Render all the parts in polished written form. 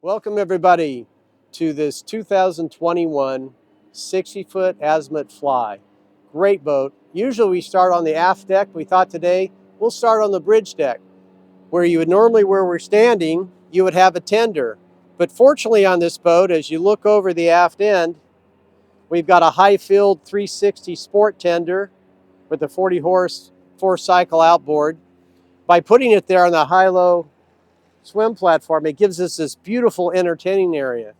Welcome everybody to this 2021 60-foot Azimut Fly. Great boat. Usually we start on the aft deck. We thought today we'll start on the bridge deck. Where you would normally, where we're standing, you would have a tender. But fortunately on this boat, as you look over the aft end, we've got a high-filled 360 sport tender with a 40 horse 4-cycle outboard. By putting it there on the high-low swim platform, it gives us this beautiful entertaining area.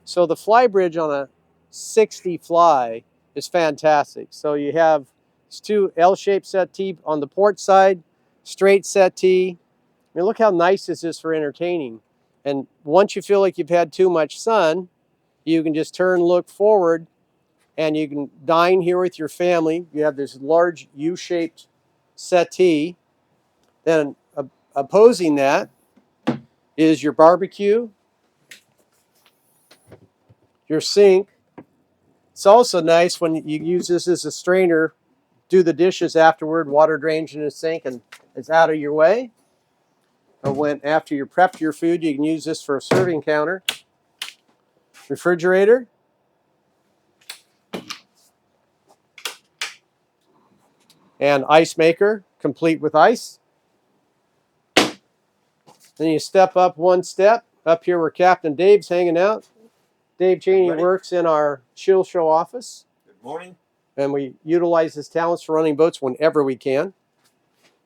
So the Flybridge on a 60 Fly is fantastic. So you have two L-shaped settee on the port side, straight settee. I mean, look how nice this is for entertaining. And once you feel like you've had too much sun, you can just turn, look forward, and you can dine here with your family. You have this large U-shaped settee. Then opposing that is your barbecue, your sink. It's also nice when you use this as a strainer, do the dishes afterward, water drains in the sink and it's out of your way. Or when after you prepped your food, you can use this for a serving counter. Refrigerator. And ice maker, complete with ice. Then you step up one step, up here where Captain Dave's hanging out. Dave Cheney works in our Shilshole office. Good morning. And we utilize his talents for running boats whenever we can.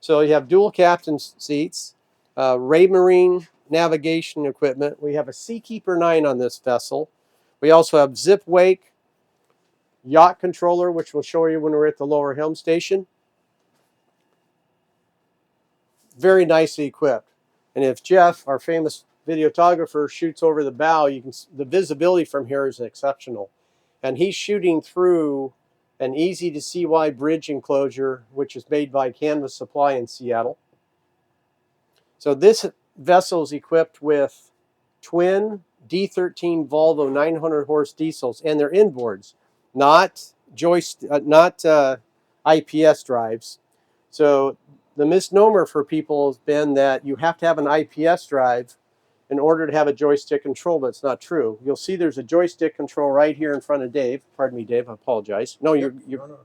So you have dual captain seats, Raymarine navigation equipment. We have a Seakeeper 9 on this vessel. We also have zip wake, yacht controller, which we'll show you when we're at the lower helm station. Very nicely equipped. And if Jeff, our famous videographer, shoots over the bow, the visibility from here is exceptional. And he's shooting through an easy to see why bridge enclosure, which is made by Canvas Supply in Seattle. So this vessel is equipped with twin D13 Volvo 900 horse diesels, and they're inboards, not IPS drives. So the misnomer for people has been that you have to have an IPS drive in order to have a joystick control, but it's not true. You'll see there's a joystick control right here in front of Dave. Pardon me, Dave, I apologize. No, no.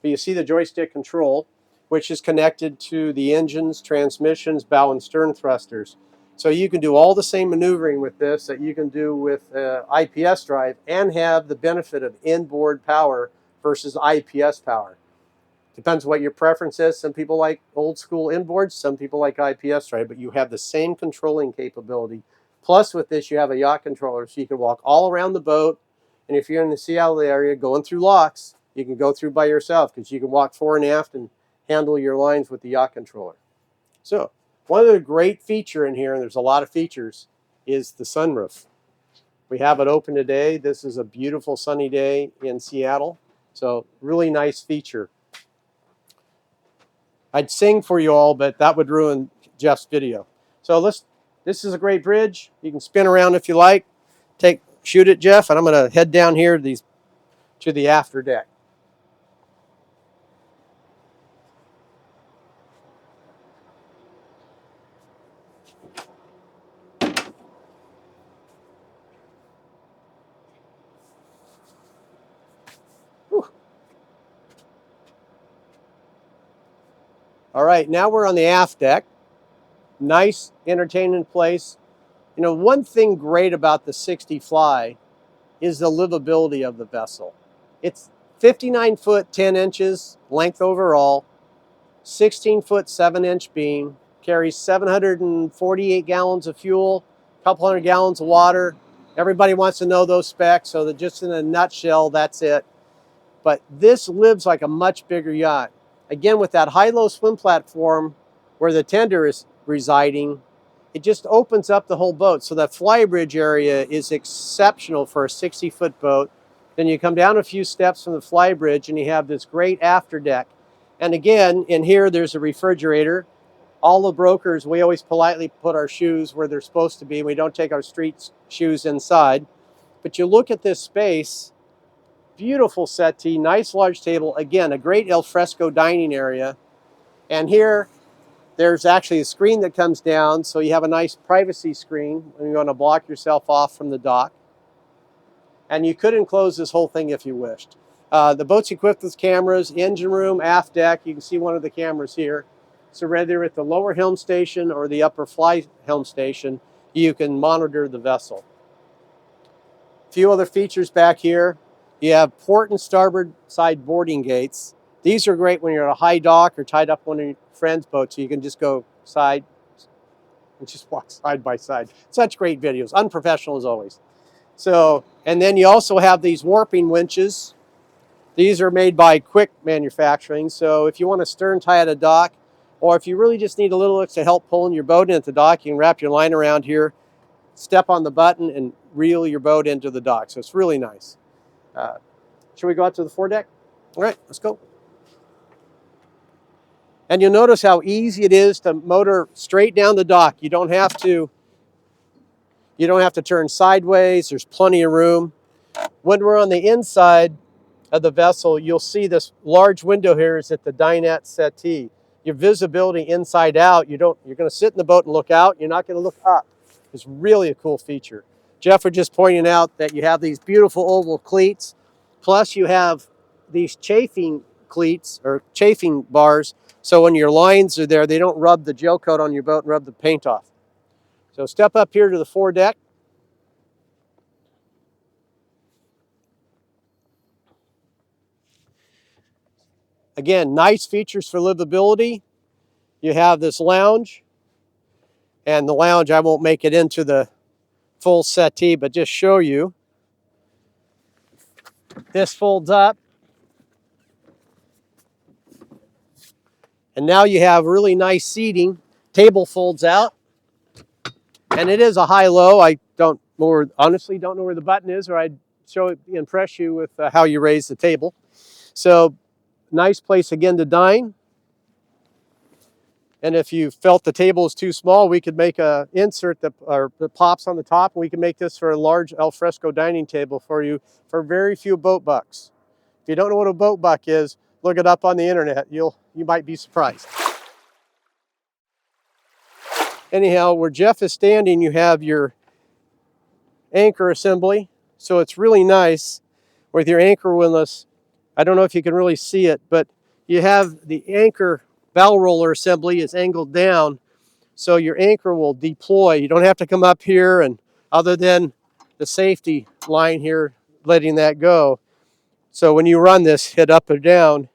But you see the joystick control, which is connected to the engines, transmissions, bow and stern thrusters. So you can do all the same maneuvering with this that you can do with IPS drive and have the benefit of inboard power versus IPS power. Depends what your preference is. Some people like old school inboards, some people like IPS drive, but you have the same controlling capability. Plus with this, you have a yacht controller, so you can walk all around the boat. And if you're in the Seattle area going through locks, you can go through by yourself because you can walk fore and aft and handle your lines with the yacht controller. So one of the great feature in here, and there's a lot of features, is the sunroof. We have it open today. This is a beautiful sunny day in Seattle. So really nice feature. I'd sing for you all, but that would ruin Jeff's video. So this is a great bridge. You can spin around if you like. Shoot it, Jeff, and I'm going to head down here to the after deck. Whew. All right, now we're on the aft deck. Nice, entertaining place. You know, one thing great about the 60 Fly is the livability of the vessel. It's 59 foot 10 inches length overall, 16 foot 7 inch beam, carries 748 gallons of fuel, a couple hundred gallons of water. Everybody wants to know those specs, so that just in a nutshell, that's it. But this lives like a much bigger yacht. Again, with that high-low swim platform where the tender is residing, it just opens up the whole boat. So that Flybridge area is exceptional for a 60-foot boat. Then you come down a few steps from the Flybridge and you have this great after deck. And again, in here there's a refrigerator. All the brokers, we always politely put our shoes where they're supposed to be. We don't take our street shoes inside. But you look at this space, beautiful settee, nice large table. Again, a great al fresco dining area. And here There's actually a screen that comes down, so you have a nice privacy screen when you want to block yourself off from the dock. And you could enclose this whole thing if you wished. The boat's equipped with cameras, engine room, aft deck. You can see one of the cameras here. So whether at the lower helm station or the upper fly helm station, you can monitor the vessel. A few other features back here. You have port and starboard side boarding gates. These are great when you're at a high dock or tied up on one of your friend's boats, so you can just go side and just walk side by side. Such great videos, unprofessional as always. So, and then you also have these warping winches. These are made by Quick Manufacturing. So if you want to stern tie at a dock, or if you really just need a little extra help pulling your boat in at the dock, you can wrap your line around here, step on the button, and reel your boat into the dock. So it's really nice. Should we go out to the foredeck? All right, let's go. And you'll notice how easy it is to motor straight down the dock. You don't have to turn sideways. There's plenty of room. When we're on the inside of the vessel, you'll see this large window here is at the dinette settee. Your visibility inside out, you're going to sit in the boat and look out. You're not going to look up. It's really a cool feature. Jeff was just pointing out that you have these beautiful oval cleats, plus you have these chafing cleats or chafing bars, so when your lines are there, they don't rub the gel coat on your boat and rub the paint off. So step up here to the foredeck. Again, nice features for livability. You have this lounge, and the lounge, I won't make it into the full settee, but just show you. This folds up. And now you have really nice seating. Table folds out. And it is a high-low. I honestly don't know where the button is, or I'd impress you with how you raise the table. So nice place again to dine. And if you felt the table is too small, we could make an insert that pops on the top, and we can make this for a large alfresco dining table for you for very few boat bucks. If you don't know what a boat buck is, look it up on the internet. You might be surprised. Anyhow, where Jeff is standing, you have your anchor assembly. So it's really nice with your anchor windlass. I don't know if you can really see it, but you have the anchor bow roller assembly is angled down, so your anchor will deploy. You don't have to come up here, and other than the safety line here, letting that go. So when you run this, hit up or down,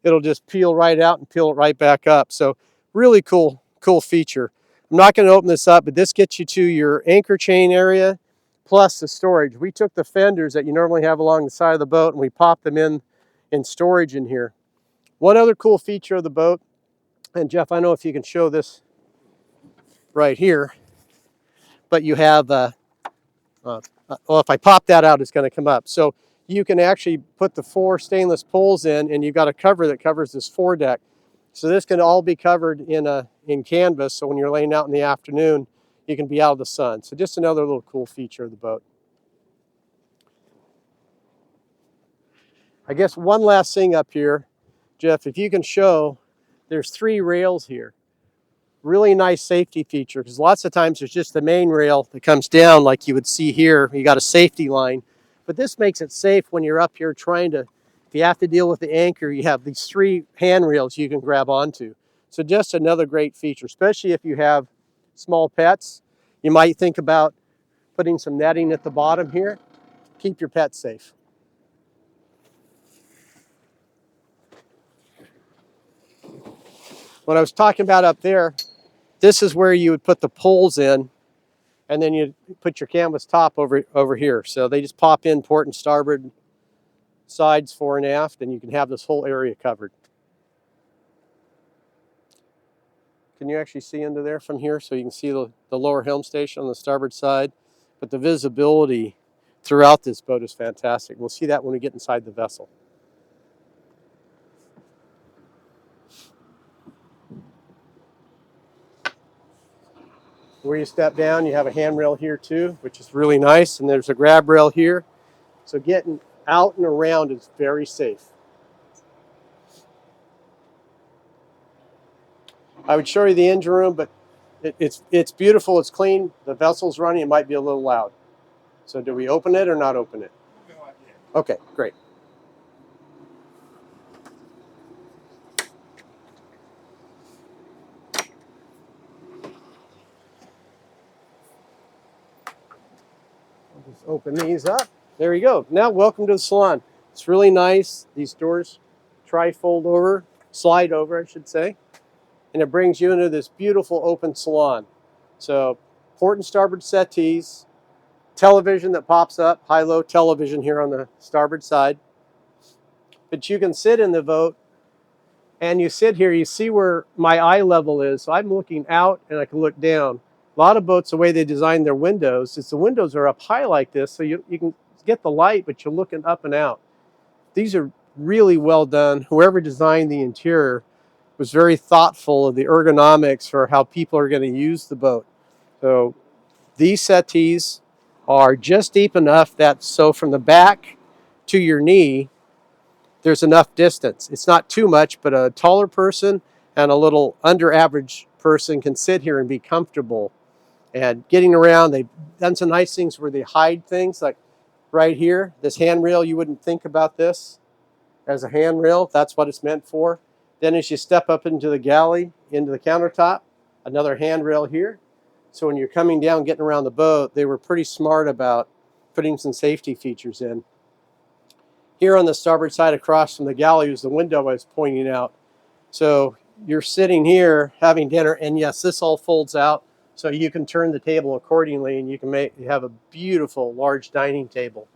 it'll just peel right out and peel it right back up. So really cool feature. I'm not going to open this up, but this gets you to your anchor chain area, plus the storage. We took the fenders that you normally have along the side of the boat, and we popped them in storage in here. One other cool feature of the boat, and Jeff, I know if you can show this right here, but you have, well, if I pop that out, it's going to come up. So you can actually put the 4 stainless poles in, and you've got a cover that covers this foredeck. So this can all be covered in canvas, so when you're laying out in the afternoon, you can be out of the sun. So just another little cool feature of the boat. I guess one last thing up here, Jeff, if you can show, there's 3 rails here. Really nice safety feature, because lots of times there's just the main rail that comes down like you would see here. You got a safety line, but this makes it safe when you're up here trying to, if you have to deal with the anchor, you have these 3 handrails you can grab onto. So just another great feature, especially if you have small pets. You might think about putting some netting at the bottom here. Keep your pets safe. What I was talking about up there, this is where you would put the poles in, and then you put your canvas top over here. So they just pop in port and starboard sides, fore and aft, and you can have this whole area covered. Can you actually see into there from here? So you can see the lower helm station on the starboard side, but the visibility throughout this boat is fantastic. We'll see that when we get inside the vessel. Where you step down, you have a handrail here too, which is really nice, and there's a grab rail here. So getting out and around is very safe. I would show you the engine room, but it's beautiful. It's clean. The vessel's running. It might be a little loud. So do we open it or not open it? Okay, great. I'll just open these up. There you go. Now, welcome to the salon. It's really nice. These doors tri-fold over, slide over, I should say. And it brings you into this beautiful open salon. So, port and starboard settees, television that pops up, high-low television here on the starboard side. But you can sit in the boat, and you sit here, you see where my eye level is. So I'm looking out, and I can look down. A lot of boats, the way they design their windows, is the windows are up high like this, so you can get the light, but you're looking up and out. These are really well done. Whoever designed the interior was very thoughtful of the ergonomics for how people are going to use the boat. So these settees are just deep enough that so from the back to your knee, there's enough distance. It's not too much, but a taller person and a little under average person can sit here and be comfortable. And getting around, they've done some nice things where they hide things, like right here, this handrail. You wouldn't think about this as a handrail. That's what it's meant for. Then as you step up into the galley, into the countertop, another handrail here. So when you're coming down, getting around the boat, they were pretty smart about putting some safety features in. Here on the starboard side across from the galley is the window I was pointing out. So you're sitting here having dinner, and yes, this all folds out, so you can turn the table accordingly, and you can have a beautiful large dining table.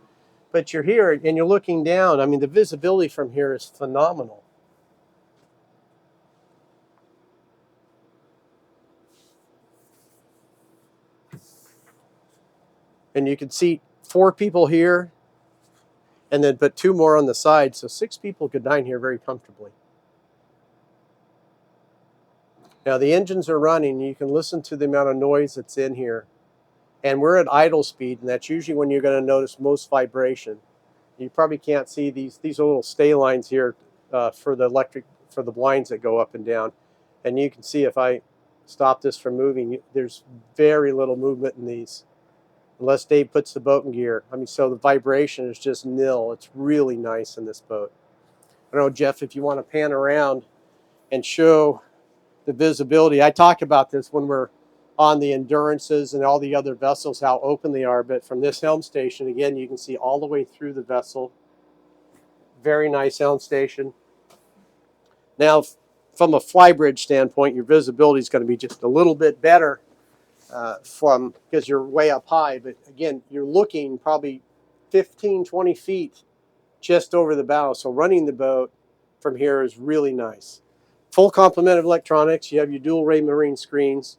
But you're here, and you're looking down. I mean, the visibility from here is phenomenal. And you can seat 4 people here, and then but 2 more on the side, so 6 people could dine here very comfortably. Now the engines are running. You can listen to the amount of noise that's in here. And we're at idle speed, and that's usually when you're going to notice most vibration. You probably can't see these are little stay lines here for the blinds that go up and down. And you can see if I stop this from moving, there's very little movement in these, unless Dave puts the boat in gear. I mean, so the vibration is just nil. It's really nice in this boat. I don't know, Jeff, if you want to pan around and show the visibility. I talk about this when we're on the Endurances and all the other vessels, how open they are. But from this helm station, again, you can see all the way through the vessel. Very nice helm station. Now, from a Flybridge standpoint, your visibility is going to be just a little bit better because you're way up high. But again, you're looking probably 15, 20 feet just over the bow. So running the boat from here is really nice. Full complement of electronics. You have your dual ray marine screens.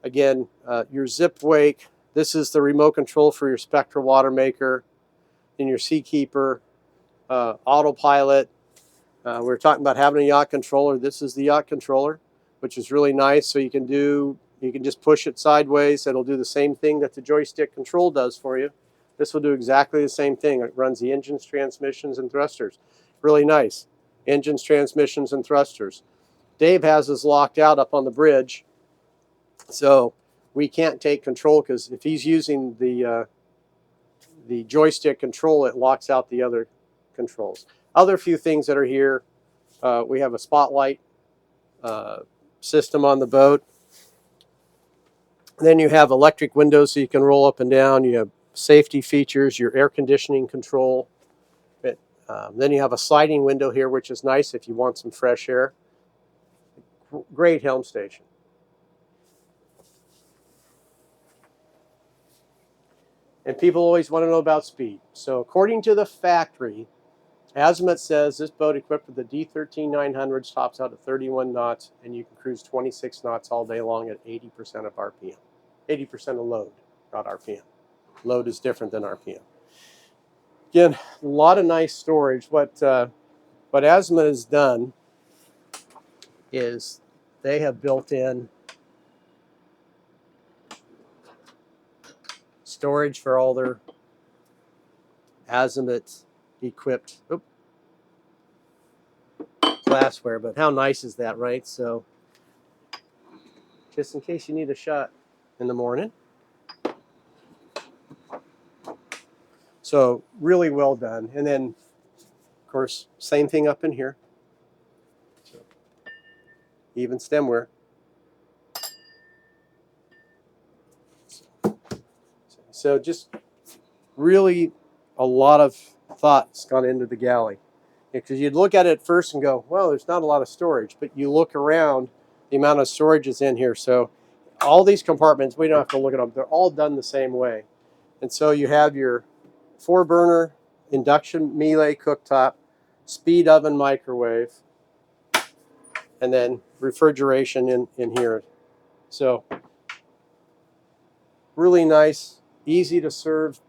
Again, your zip wake. This is the remote control for your Spectra water maker and your Seakeeper. Autopilot. We were talking about having a yacht controller. This is the yacht controller, which is really nice. So you can just push it sideways. It'll do the same thing that the joystick control does for you. This will do exactly the same thing. It runs the engines, transmissions, and thrusters. Really nice. Engines, transmissions, and thrusters. Dave has us locked out up on the bridge, so we can't take control because if he's using the joystick control, it locks out the other controls. Other few things that are here, we have a spotlight system on the boat. Then you have electric windows so you can roll up and down. You have safety features, your air conditioning control. Then you have a sliding window here, which is nice if you want some fresh air. Great helm station. And people always want to know about speed. So according to the factory, Azimut says this boat equipped with the D13-900 tops out at 31 knots, and you can cruise 26 knots all day long at 80% of RPM. 80% of load, not RPM. Load is different than RPM. Again, a lot of nice storage. What Azimut has done is they have built in storage for all their Azimut equipped glassware. But how nice is that, right? So just in case you need a shot in the morning. So really well done. And then, of course, same thing up in here. So, even stemware. So just really a lot of thought's gone into the galley. Because you'd look at it first and go, well, there's not a lot of storage. But you look around, the amount of storage is in here. So all these compartments, we don't have to look at them. They're all done the same way. And so you have your 4-burner induction Miele cooktop, speed oven microwave, and then refrigeration in here. So really nice, easy to serve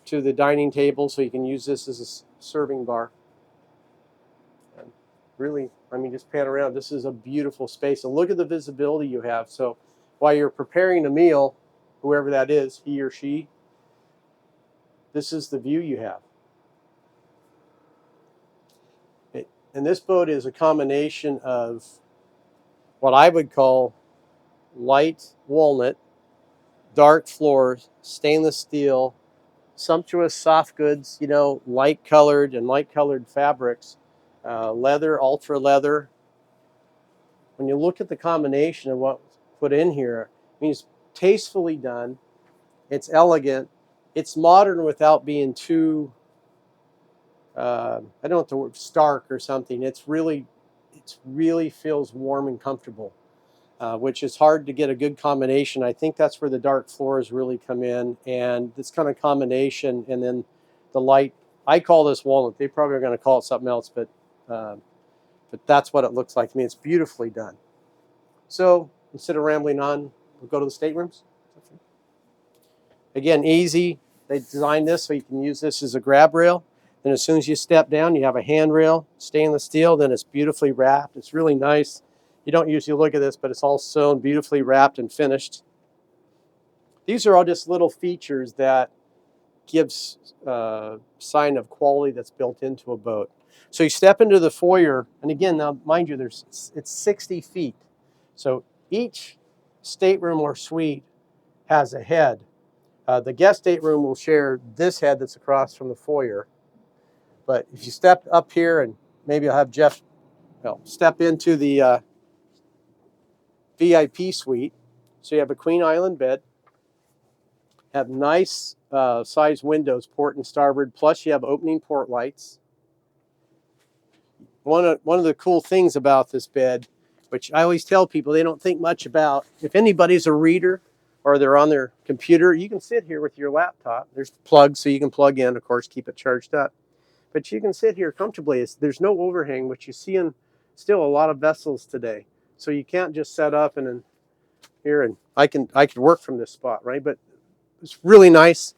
to the dining table, so you can use this as a serving bar. And really, I mean, just pan around. This is a beautiful space. And look at the visibility you have. So while you're preparing a meal, whoever that is, he or she, this is the view you have. And this boat is a combination of what I would call light walnut, dark floors, stainless steel, sumptuous soft goods, you know, light colored fabrics, leather, ultra leather. When you look at the combination of what's put in here, I mean, it's tastefully done, it's elegant, it's modern without being too, I don't know what the word, stark or something. It really feels warm and comfortable, which is hard to get a good combination. I think that's where the dark floors really come in, and this kind of combination, and then the light. I call this walnut. They probably are going to call it something else, but that's what it looks like to me. It's beautifully done. So instead of rambling on, we'll go to the staterooms. Again, easy. They designed this so you can use this as a grab rail. Then as soon as you step down, you have a handrail, stainless steel. Then it's beautifully wrapped. It's really nice. You don't usually look at this, but it's all sewn, beautifully wrapped and finished. These are all just little features that gives sign of quality that's built into a boat. So you step into the foyer, and again, now mind you, it's 60 feet. So each stateroom or suite has a head. The guest stateroom will share this head that's across from the foyer. But if you step up here, and maybe I'll have Jeff step into the VIP suite. So you have a Queen Island bed, have nice size windows, port and starboard, plus you have opening port lights. One of the cool things about this bed, which I always tell people they don't think much about, if anybody's a reader or they're on their computer, you can sit here with your laptop. There's plugs so you can plug in, of course, keep it charged up. But you can sit here comfortably. There's no overhang, which you see in still a lot of vessels today. So you can't just set up and here, and I can work from this spot, right? But it's really nice,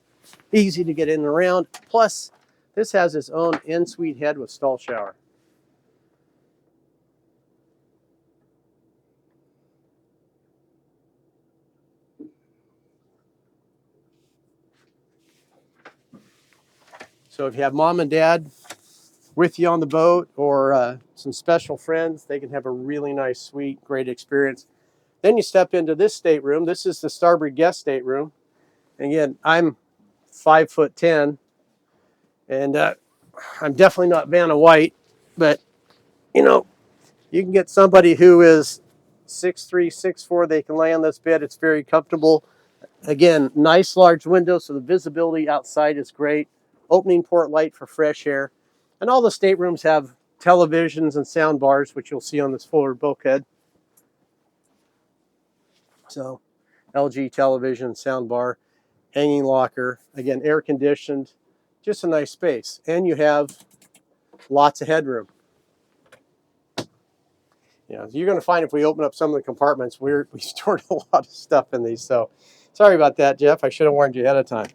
easy to get in and around. Plus, this has its own en-suite head with stall shower. So if you have mom and dad with you on the boat, or some special friends, they can have a really nice suite, great experience. Then you step into this stateroom. This is the starboard guest stateroom. Again, I'm 5'10", and I'm definitely not Vanna White, but you know, you can get somebody who is 6'3", 6'4". They can lay on this bed. It's very comfortable. Again, nice large windows, so the visibility outside is great. Opening port light for fresh air. And all the staterooms have televisions and sound bars, which you'll see on this forward bulkhead. So LG television, sound bar, hanging locker. Again, air conditioned. Just a nice space. And you have lots of headroom. Yeah, you're going to find if we open up some of the compartments, we stored a lot of stuff in these. So sorry about that, Jeff. I should have warned you ahead of time.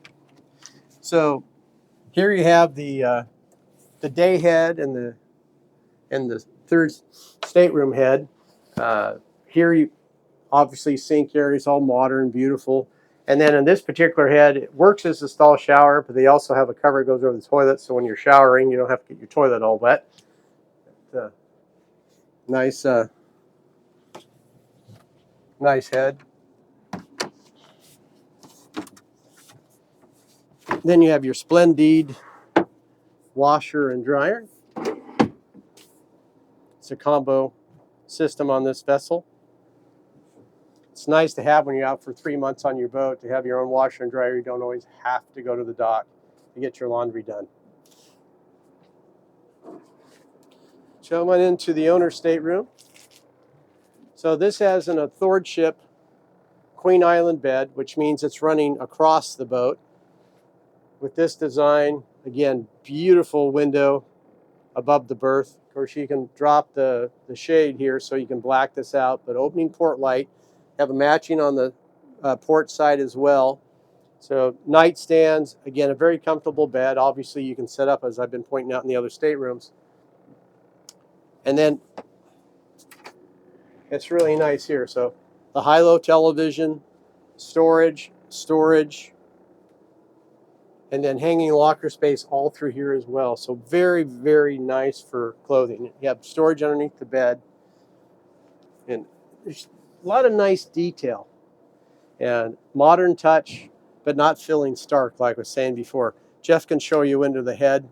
So here you have the day head and the third stateroom head. Here you obviously sink areas, all modern, beautiful. And then in this particular head, it works as a stall shower, but they also have a cover that goes over the toilet, so when you're showering, you don't have to get your toilet all wet. Nice Nice head. Then you have your Splendid washer and dryer. It's a combo system on this vessel. It's nice to have when you're out for 3 months on your boat, to have your own washer and dryer. You don't always have to go to the dock to get your laundry done. So I went into the owner's stateroom. So this has an athwart-ship Queen Island bed, which means it's running across the boat. With this design, again, beautiful window above the berth. Of course, you can drop the shade here so you can black this out, but opening port light. Have a matching on the port side as well. So nightstands, again, a very comfortable bed. Obviously, you can set up, as I've been pointing out in the other staterooms. And then it's really nice here. So the high-low television, storage, and then hanging locker space all through here as well. So very, very nice for clothing. You have storage underneath the bed. And there's a lot of nice detail. And modern touch, but not feeling stark, like I was saying before. Jeff can show you into the head.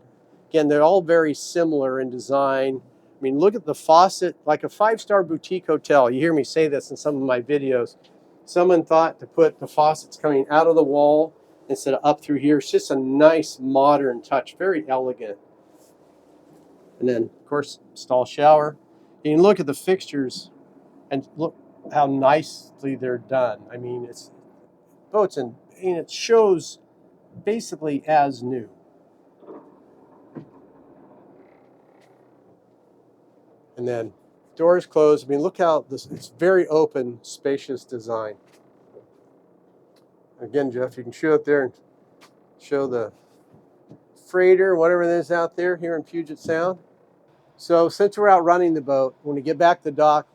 Again, they're all very similar in design. I mean, look at the faucet, like a 5-star boutique hotel. You hear me say this in some of my videos. Someone thought to put the faucets coming out of the wall instead of up through here. It's just a nice modern touch, very elegant. And then, of course, stall shower. You can look at the fixtures and look how nicely they're done. I mean, it's boats and it shows basically as new. And then doors closed. I mean, look how this, it's very open, spacious design. Again, Jeff, you can show it there and show the freighter, whatever it is out there here in Puget Sound. So since we're out running the boat, when we get back to the dock,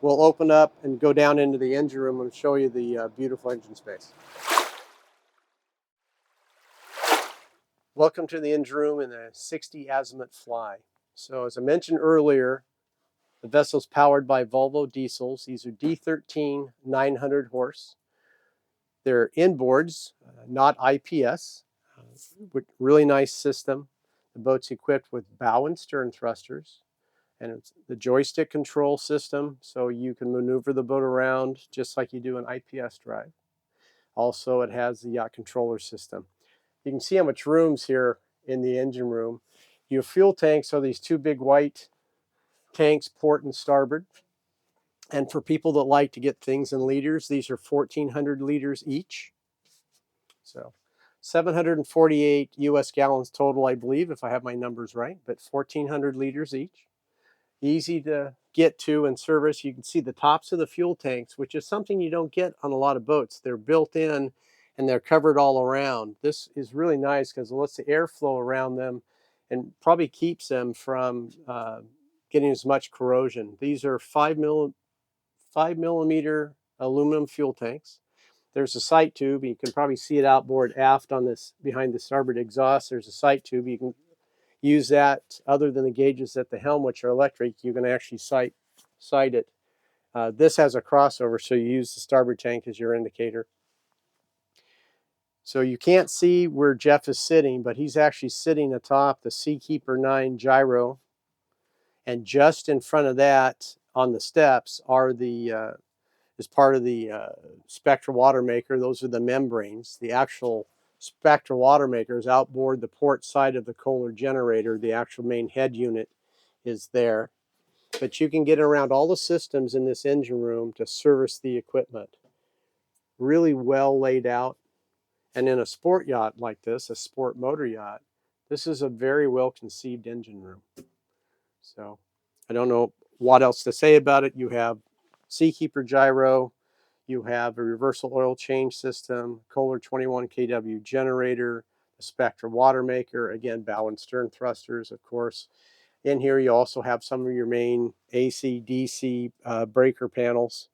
we'll open up and go down into the engine room and show you the beautiful engine space. Welcome to the engine room in the 60 Azimut Fly. So as I mentioned earlier, the vessel's powered by Volvo diesels. These are D13 900 horse. They're inboards, not IPS. Really nice system. The boat's equipped with bow and stern thrusters, and it's the joystick control system, so you can maneuver the boat around just like you do an IPS drive. Also, it has the yacht controller system. You can see how much room's here in the engine room. Your fuel tanks are these two big white tanks, port and starboard. And for people that like to get things in liters, these are 1,400 liters each. So 748 US gallons total, I believe, if I have my numbers right, but 1,400 liters each. Easy to get to and service. You can see the tops of the fuel tanks, which is something you don't get on a lot of boats. They're built in and they're covered all around. This is really nice because it lets the airflow around them and probably keeps them from getting as much corrosion. These are 5 millimeter aluminum fuel tanks. There's a sight tube. You can probably see it outboard aft on this behind the starboard exhaust. There's a sight tube. You can use that other than the gauges at the helm, which are electric. You can actually sight it. This has a crossover, so you use the starboard tank as your indicator. So you can't see where Jeff is sitting, but he's actually sitting atop the Seakeeper 9 gyro. And just in front of that on the steps are the is part of the Spectra water maker. Those are the membranes. The actual Spectra water maker is outboard the port side of the Kohler generator. The actual main head unit is there. But you can get around all the systems in this engine room to service the equipment. Really well laid out. And in a sport yacht like this, a sport motor yacht, this is a very well conceived engine room. So I don't know what else to say about it. You have Seakeeper gyro, you have a reversal oil change system, Kohler 21 kW generator, the Spectra water maker, again, bow and stern thrusters, of course. In here, you also have some of your main AC, DC breaker panels.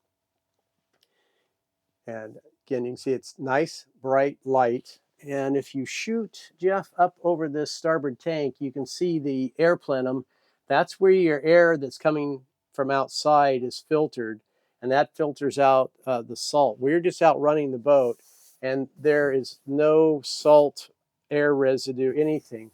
And again, you can see it's nice, bright light. And if you shoot, Jeff, up over this starboard tank, you can see the air plenum. That's where your air that's coming from outside is filtered. and that filters out the salt. We're just out running the boat, and there is no salt, air residue, anything.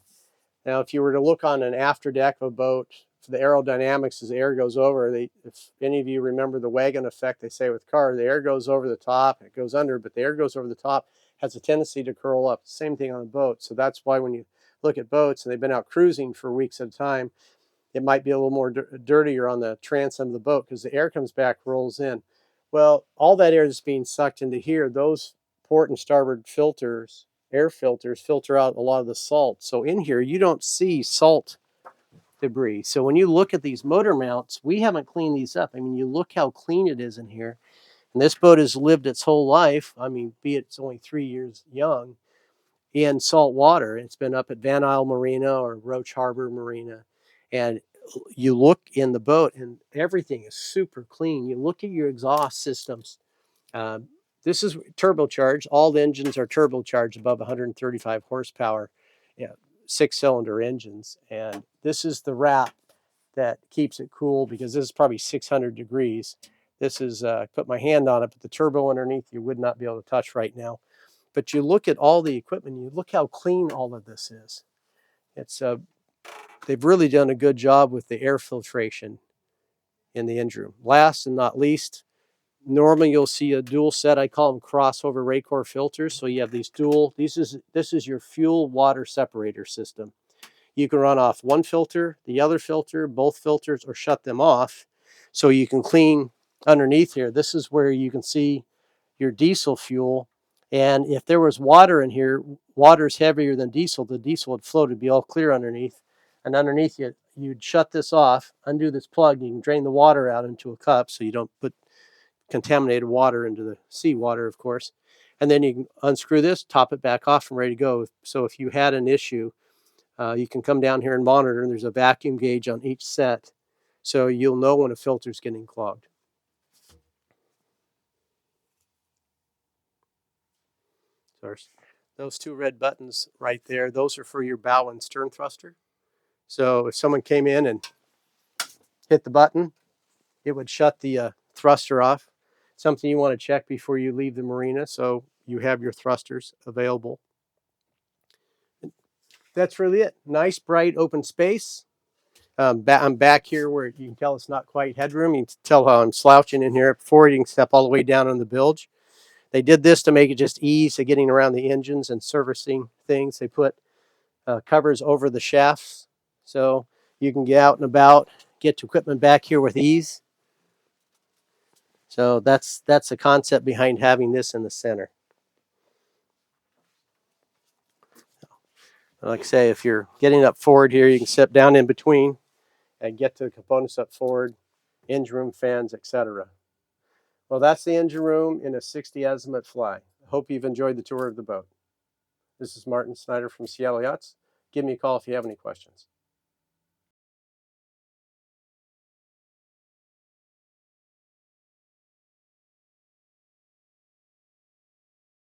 Now, if you were to look on an after deck of a boat, for the aerodynamics, as the air goes over, if any of you remember the wagon effect, they say with cars, the air goes over the top, it goes under, but the air goes over the top, has a tendency to curl up. Same thing on a boat. So that's why when you look at boats and they've been out cruising for weeks at a time, it might be a little more dirtier on the transom of the boat because the air comes back, rolls in. Well, all that air that's being sucked into here, those port and starboard filters, air filters, filter out a lot of the salt. So in here, you don't see salt debris. So when you look at these motor mounts, we haven't cleaned these up. I mean, you look how clean it is in here. And this boat has lived its whole life. I mean, be it it's only 3 years young, in salt water. It's been up at Van Isle Marina or Roach Harbor Marina. And you look in the boat and everything is super clean. You look at your exhaust systems. This is turbocharged. All the engines are turbocharged above 135 horsepower, 6-cylinder engines. And this is the wrap that keeps it cool because this is probably 600 degrees. This is, put my hand on it, but the turbo underneath you would not be able to touch right now. But you look at all the equipment, you look how clean all of this is. It's they've really done a good job with the air filtration in the engine room. Last and not least, normally you'll see a dual set. I call them crossover Raycor filters. So you have these dual. This is your fuel water separator system. You can run off one filter, the other filter, both filters, or shut them off, so you can clean underneath here. This is where you can see your diesel fuel. And if there was water in here, water's heavier than diesel, the diesel would float, it'd be all clear underneath. And underneath you'd shut this off, undo this plug, you can drain the water out into a cup so you don't put contaminated water into the seawater, of course. And then you can unscrew this, top it back off, and ready to go. So if you had an issue, you can come down here and monitor, and there's a vacuum gauge on each set, so you'll know when a filter's getting clogged. Those two red buttons right there, those are for your bow and stern thruster. So if someone came in and hit the button, it would shut the thruster off. Something you want to check before you leave the marina, so you have your thrusters available. That's really it. Nice, bright, open space. I'm back here where you can tell it's not quite headroom. You can tell how I'm slouching in here. Before you can step all the way down on the bilge. They did this to make it just easy getting around the engines and servicing things. They put covers over the shafts so you can get out and about, get equipment back here with ease. So that's the concept behind having this in the center. Like I say, if you're getting up forward here, you can step down in between and get to the components up forward, engine room, fans, etc. Well, that's the engine room in a 60 Azimut Fly. I hope you've enjoyed the tour of the boat. This is Martin Snyder from Seattle Yachts. Give me a call if you have any questions.